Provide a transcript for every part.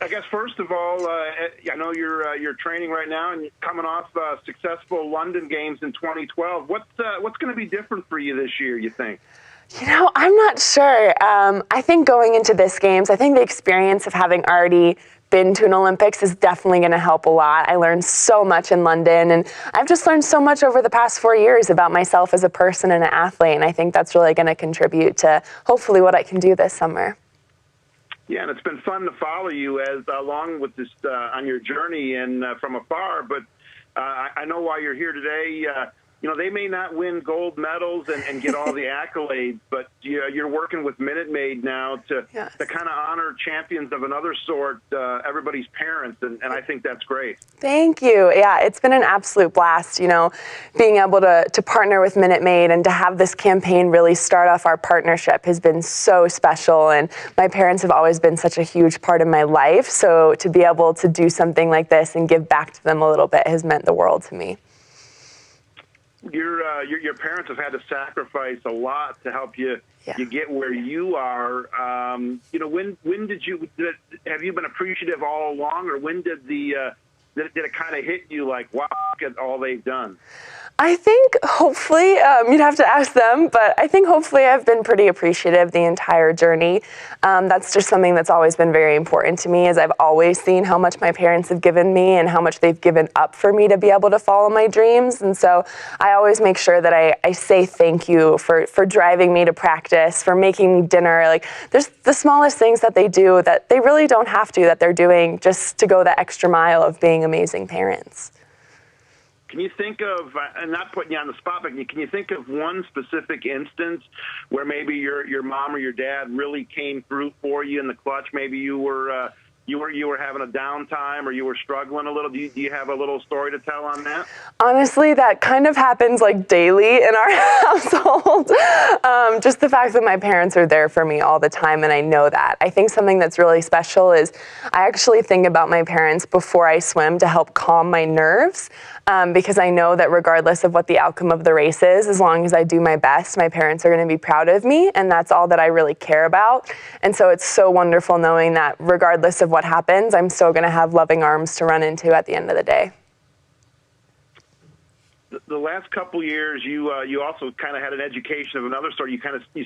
I guess first of all, I know you're training right now and coming off successful London games in 2012. What's going to be different for you this year, you think? I'm not sure. I think going into this games, I think the experience of having already been to an Olympics is definitely going to help a lot. I learned so much in London, and I've just learned so much over the past 4 years about myself as a person and an athlete, and I think that's really going to contribute to hopefully what I can do this summer. Yeah, and it's been fun to follow you as along with this on your journey and from afar. But I know why you're here today. They may not win gold medals and get all the accolades, but you're working with Minute Maid now to kind of honor champions of another sort, everybody's parents, and I think that's great. Thank you. Yeah, it's been an absolute blast, being able to partner with Minute Maid and to have this campaign really start off our partnership has been so special, and my parents have always been such a huge part of my life, so to be able to do something like this and give back to them a little bit has meant the world to me. Your parents have had to sacrifice a lot to help you get where you are. When did you have you been appreciative all along, or when did did it kind of hit you like, wow, look at all they've done? I think hopefully, you'd have to ask them, but I think hopefully I've been pretty appreciative the entire journey. That's just something that's always been very important to me, is I've always seen how much my parents have given me and how much they've given up for me to be able to follow my dreams. And so I always make sure that I say thank you for driving me to practice, for making me dinner. Like, there's the smallest things that they do that they really don't have to, that they're doing just to go the extra mile of being amazing parents. Can you think of, and not putting you on the spot, but can you think of one specific instance where maybe your mom or your dad really came through for you in the clutch? Maybe you were having a downtime, or you were struggling a little. Do you have a little story to tell on that? Honestly, that kind of happens like daily in our household. Just the fact that my parents are there for me all the time, and I know that. I think something that's really special is I actually think about my parents before I swim to help calm my nerves, because I know that regardless of what the outcome of the race is, as long as I do my best, my parents are going to be proud of me, and that's all that I really care about. And so it's so wonderful knowing that regardless of what happens, I'm still going to have loving arms to run into at the end of the day. The last couple years, you also kind of had an education of another sort. You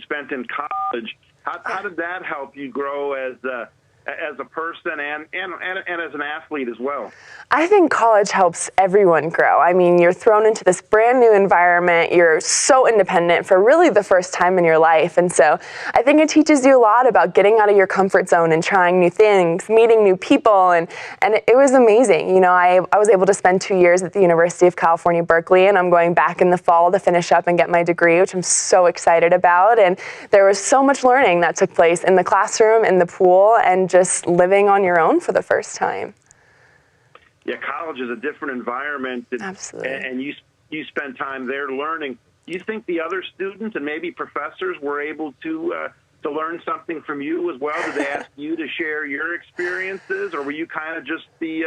spent in college. How did that help you grow as a person and as an athlete as well? I think college helps everyone grow. I mean, you're thrown into this brand new environment. You're so independent for really the first time in your life. And so I think it teaches you a lot about getting out of your comfort zone and trying new things, meeting new people. And it was amazing. I was able to spend 2 years at the University of California, Berkeley, and I'm going back in the fall to finish up and get my degree, which I'm so excited about. And there was so much learning that took place in the classroom, in the pool, and just living on your own for the first time. Yeah, college is a different environment. Absolutely. And you spend time there learning. Do you think the other students and maybe professors were able to learn something from you as well? Did they ask you to share your experiences, or were you kind of just the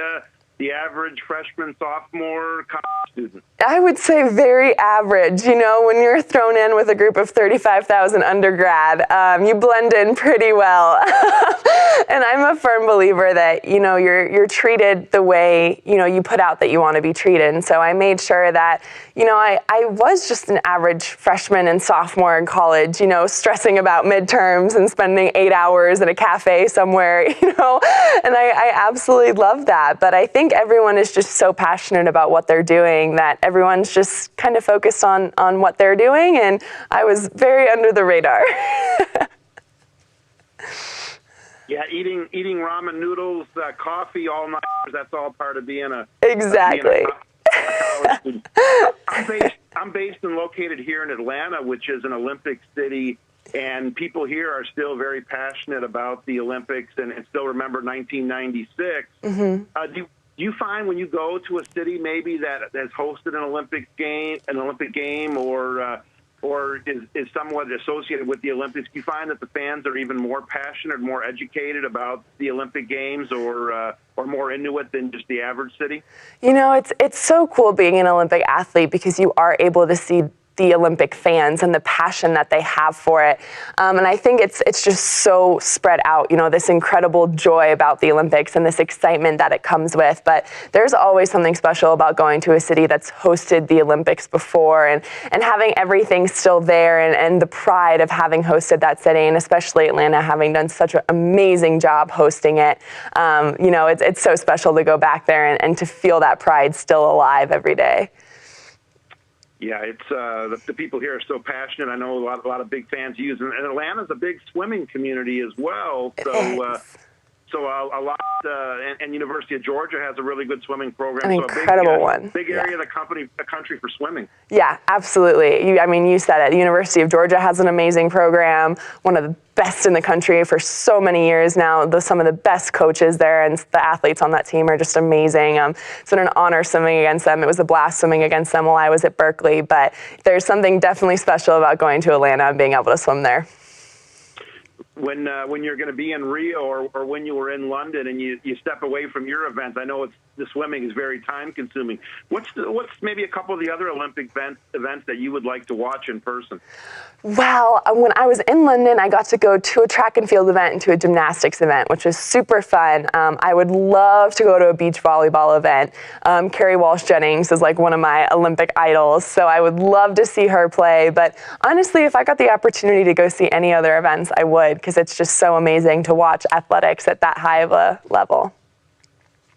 average freshman, sophomore college student? I would say very average. When you're thrown in with a group of 35,000 undergrad, you blend in pretty well. And I'm a firm believer that, you're treated the way, you put out that you want to be treated. And so I made sure that, I was just an average freshman and sophomore in college, stressing about midterms and spending 8 hours in a cafe somewhere, and I absolutely love that. But I think everyone is just so passionate about what they're doing that everyone's just kind of focused on what they're doing, and I was very under the radar. Yeah, eating ramen noodles, coffee all night, that's all part of being a exactly. college student. I'm based and located here in Atlanta, which is an Olympic city, and people here are still very passionate about the Olympics and still remember 1996. Mm-hmm. Do you find when you go to a city maybe that has hosted an Olympic game, or is somewhat associated with the Olympics, do you find that the fans are even more passionate, more educated about the Olympic Games, or more into it than just the average city? It's so cool being an Olympic athlete because you are able to see the Olympic fans and the passion that they have for it. And I think it's just so spread out, you know, this incredible joy about the Olympics and this excitement that it comes with. But there's always something special about going to a city that's hosted the Olympics before and having everything still there and the pride of having hosted that city, and especially Atlanta having done such an amazing job hosting it. You know, it's so special to go back there and to feel that pride still alive every day. Yeah, it's the people here are so passionate. I know a lot of big fans use, and Atlanta's a big swimming community as well. So a lot, and University of Georgia has a really good swimming program. An incredible one. Big area of the country for swimming. Yeah, absolutely. You said it. The University of Georgia has an amazing program, one of the best in the country for so many years now. Some of the best coaches there, and the athletes on that team are just amazing. It's been an honor swimming against them. It was a blast swimming against them while I was at Berkeley, but there's something definitely special about going to Atlanta and being able to swim there. When you're going to be in Rio or when you were in London and you step away from your events, I know the swimming is very time consuming. What's maybe a couple of the other Olympic events that you would like to watch in person? Well, when I was in London, I got to go to a track and field event and to a gymnastics event, which was super fun. I would love to go to a beach volleyball event. Carrie Walsh Jennings is like one of my Olympic idols, so I would love to see her play. But honestly, if I got the opportunity to go see any other events, I would, because it's just so amazing to watch athletics at that high of a level.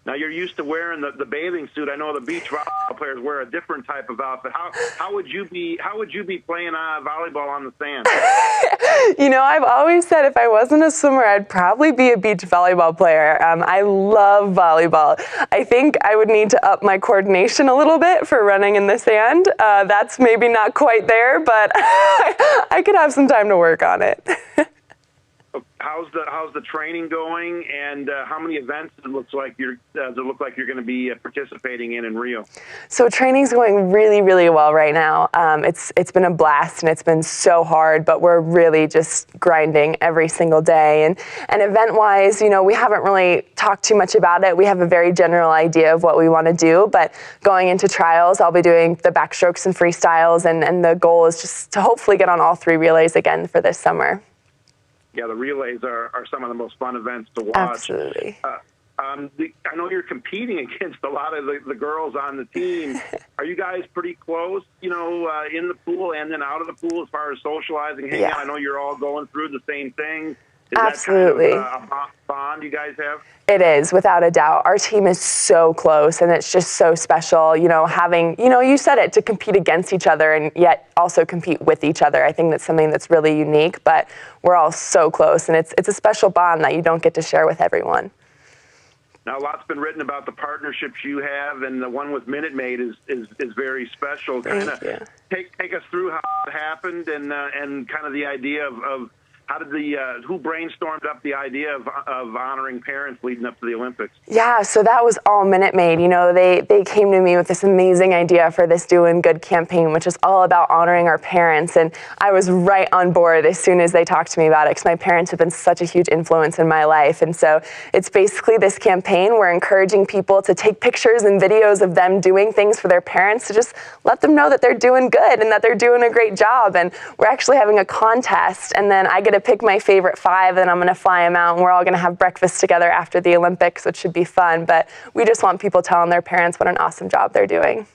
Now, you're used to wearing the bathing suit. I know the beach volleyball players wear a different type of outfit. How would you be playing volleyball on the sand? You know, I've always said if I wasn't a swimmer, I'd probably be a beach volleyball player. I love volleyball. I think I would need to up my coordination a little bit for running in the sand. That's maybe not quite there, but I could have some time to work on it. How's the training going, and how many events does it look like you're going to be participating in Rio? So training's going really, really well right now. It's been a blast and it's been so hard, but we're really just grinding every single day. And event-wise, you know, we haven't really talked too much about it. We have a very general idea of what we want to do, but going into trials, I'll be doing the backstrokes and freestyles, and the goal is just to hopefully get on all 3 relays again for this summer. Yeah, the relays are some of the most fun events to watch. Absolutely. I know you're competing against a lot of the girls on the team. Are you guys pretty close, you know, in the pool and then out of the pool as far as socializing, hanging out? I know you're all going through the same thing. Is Absolutely. that kind of a bond you guys have? It is, without a doubt. Our team is so close, and it's just so special, you know, having, you know, you said it, to compete against each other and yet also compete with each other. I think that's something that's really unique, but we're all so close, and it's a special bond that you don't get to share with everyone. Now, a lot's been written about the partnerships you have, and the one with Minute Maid is very special. Kind of take us through how it happened and kind of the idea of how did who brainstormed up the idea of honoring parents leading up to the Olympics? Yeah, so that was all Minute Maid. You know, they came to me with this amazing idea for this Doing Good campaign, which is all about honoring our parents. And I was right on board as soon as they talked to me about it, because my parents have been such a huge influence in my life. And so it's basically this campaign. We're encouraging people to take pictures and videos of them doing things for their parents, to just let them know that they're doing good and that they're doing a great job. And we're actually having a contest, and then I get to pick my favorite 5, and I'm going to fly them out, and we're all going to have breakfast together after the Olympics, which should be fun. But we just want people telling their parents what an awesome job they're doing.